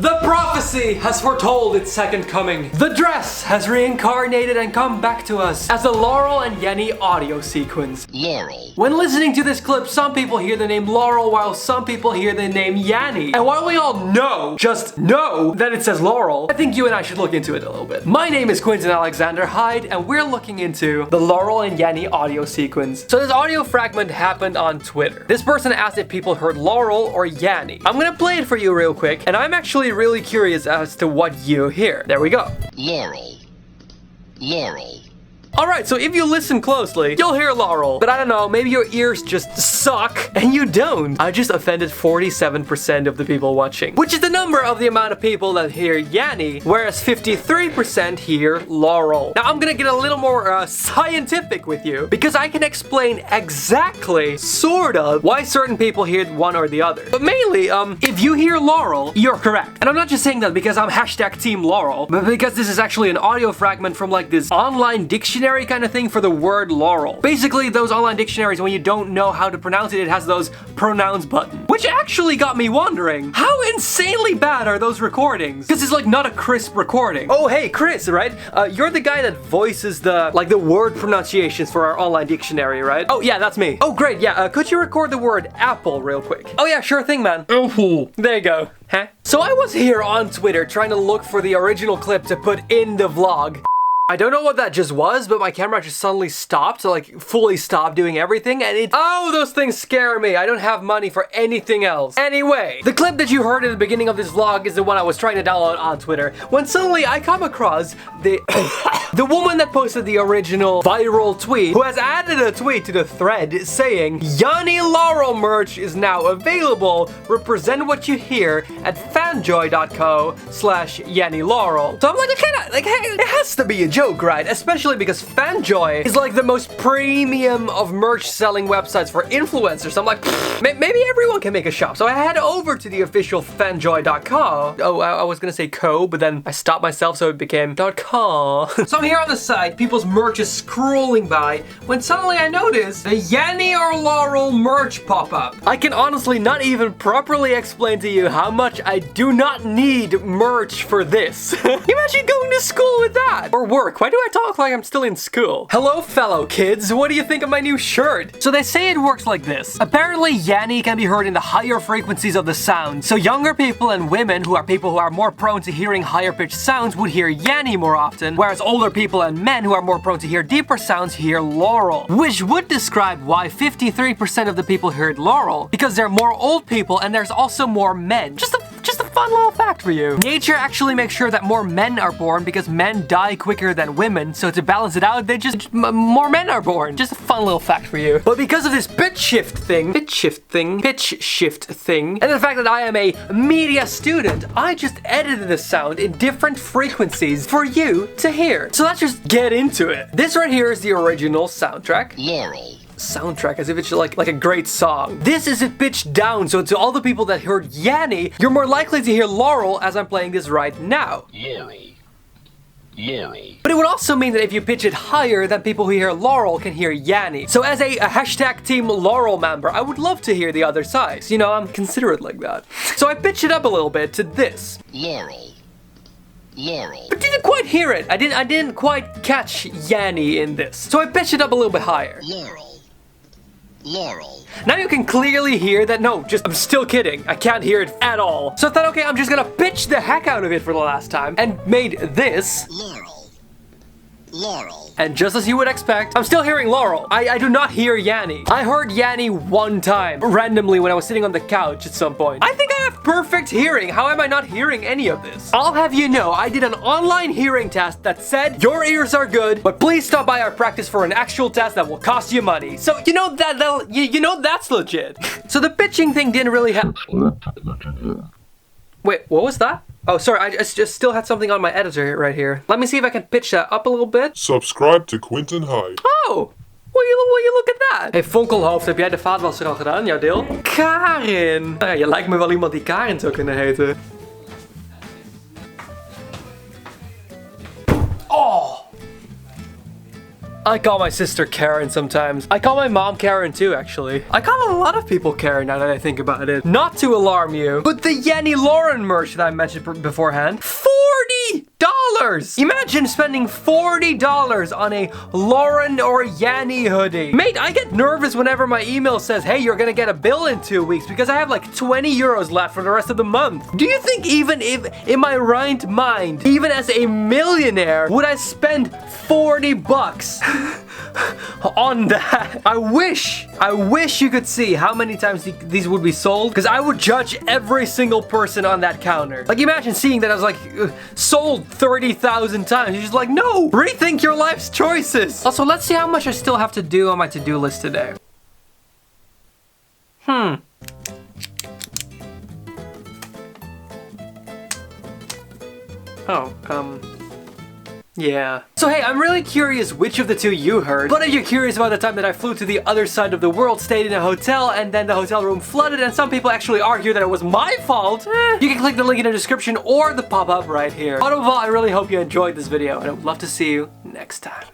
The prophecy has foretold its second coming. The dress has reincarnated and come back to us as the Laurel and Yanny audio sequence. Laurel. When listening to this clip, some people hear the name Laurel while some people hear the name Yanny. And while we all just know that it says Laurel, I think you and I should look into it a little bit. My name is Quinten Alexander Hyde, and we're looking into the Laurel and Yanny audio sequence. So this audio fragment happened on Twitter. This person asked if people heard Laurel or Yanny. I'm gonna play it for you real quick, and I'm actually really curious as to what you hear. There we go. Laurel. Laurel. Alright, so if you listen closely, you'll hear Laurel. But I don't know, maybe your ears just suck, and you don't. I just offended 47% of the people watching, which is the number of the amount of people that hear Yanny, whereas 53% hear Laurel. Now, I'm gonna get a little more scientific with you, because I can explain exactly, sort of, why certain people hear one or the other. But mainly, if you hear Laurel, you're correct. And I'm not just saying that because I'm hashtag Team Laurel, but because this is actually an audio fragment from like this online dictionary kind of thing for the word Laurel. Basically, those online dictionaries, when you don't know how to pronounce it, it has those pronouns button. Which actually got me wondering, how insanely bad are those recordings? Because it's like not a crisp recording. Oh, hey, Chris, right? You're the guy that voices the word pronunciations for our online dictionary, right? Oh, yeah, that's me. Oh, great, yeah, could you record the word apple real quick? Oh, yeah, sure thing, man. Apple. There you go. Huh? So I was here on Twitter trying to look for the original clip to put in the vlog. I don't know what that just was, but my camera just suddenly stopped, so like fully stopped doing everything, and oh, those things scare me. I don't have money for anything else. Anyway, the clip that you heard at the beginning of this vlog is the one I was trying to download on Twitter, when suddenly I come across the the woman that posted the original viral tweet, who has added a tweet to the thread saying, Yanny Laurel merch is now available. Represent what you hear at fanjoy.co/Yanny Laurel. So I'm like, it has to be a joke, right? Especially because Fanjoy is like the most premium of merch selling websites for influencers. So I'm like, maybe everyone can make a shop. So I head over to the official fanjoy.co. Oh, I was gonna say co, but then I stopped myself, so it became .com. So I'm here on the site, people's merch is scrolling by, when suddenly I notice the Yanny or Laurel merch pop up. I can honestly not even properly explain to you how much I do not need merch for this. Imagine going to school with that, or work. Why do I talk like I'm still in school? Hello, fellow kids. What do you think of my new shirt? So they say it works like this. Apparently, Yanny can be heard in the higher frequencies of the sound. So younger people and women, who are people who are more prone to hearing higher pitched sounds, would hear Yanny more often, whereas older people and men who are more prone to hear deeper sounds hear Laurel. Which would describe why 53% of the people heard Laurel, because there are more old people and there's also more men. Just a fun little fact for you. Nature actually makes sure that more men are born because men die quicker than women, so to balance it out, more men are born. Just a fun little fact for you. But because of this pitch shift thing, and the fact that I am a media student, I just edited the sound in different frequencies for you to hear. So let's just get into it. This right here is the original soundtrack. Laurel. Soundtrack, as if it's like a great song. This is it pitched down, so to all the people that heard Yanny, you're more likely to hear Laurel as I'm playing this right now. Yanny. Yanny. But it would also mean that if you pitch it higher, then people who hear Laurel can hear Yanny. So as a hashtag Team Laurel member, I would love to hear the other sides. You know, I'm considerate like that. So I pitched it up a little bit to this. Laurel. Laurel. But didn't quite hear it. I didn't quite catch Yanny in this. So I pitched it up a little bit higher. Laurel. Laurel. Now you can clearly hear that, I'm still kidding. I can't hear it at all. So I thought, okay, I'm just gonna pitch the heck out of it for the last time, and made this. Laurel. Laurel. And just as you would expect, I'm still hearing Laurel. I do not hear Yanny. I heard Yanny one time, randomly when I was sitting on the couch at some point. I think I have perfect hearing. How am I not hearing any of this? I'll have you know, I did an online hearing test that said, your ears are good, but please stop by our practice for an actual test that will cost you money. So, you know that's legit. So the pitching thing didn't really help. Wait, what was that? Oh, sorry, I just still had something on my editor right here. Let me see if I can pitch that up a little bit. Subscribe to Quinten Hyde. Oh, will you look at that? Hey, Fonkelhoofd, heb jij de vaatwasser al gedaan, jouw deel? Karin! Nou ja, je lijkt me wel iemand die Karin zou kunnen heten. Oh! I call my sister Karen sometimes. I call my mom Karen too, actually. I call a lot of people Karen now that I think about it. Not to alarm you, but the Yanny Lauren merch that I mentioned beforehand, $40! Imagine spending $40 on a Lauren or Yanny hoodie. Mate, I get nervous whenever my email says, hey, you're gonna get a bill in 2 weeks because I have like 20 euros left for the rest of the month. Do you think even if in my right mind, even as a millionaire, would I spend 40 bucks on that? I wish you could see how many times these would be sold, because I would judge every single person on that counter. Like, imagine seeing that I was like, sold 30,000 times. You're just like, no, rethink your life's choices. Also, let's see how much I still have to do on my to-do list today. Yeah. So hey, I'm really curious which of the two you heard. But if you're curious about the time that I flew to the other side of the world, stayed in a hotel, and then the hotel room flooded, and some people actually argue that it was my fault, you can click the link in the description or the pop-up right here. But overall, I really hope you enjoyed this video, and I would love to see you next time.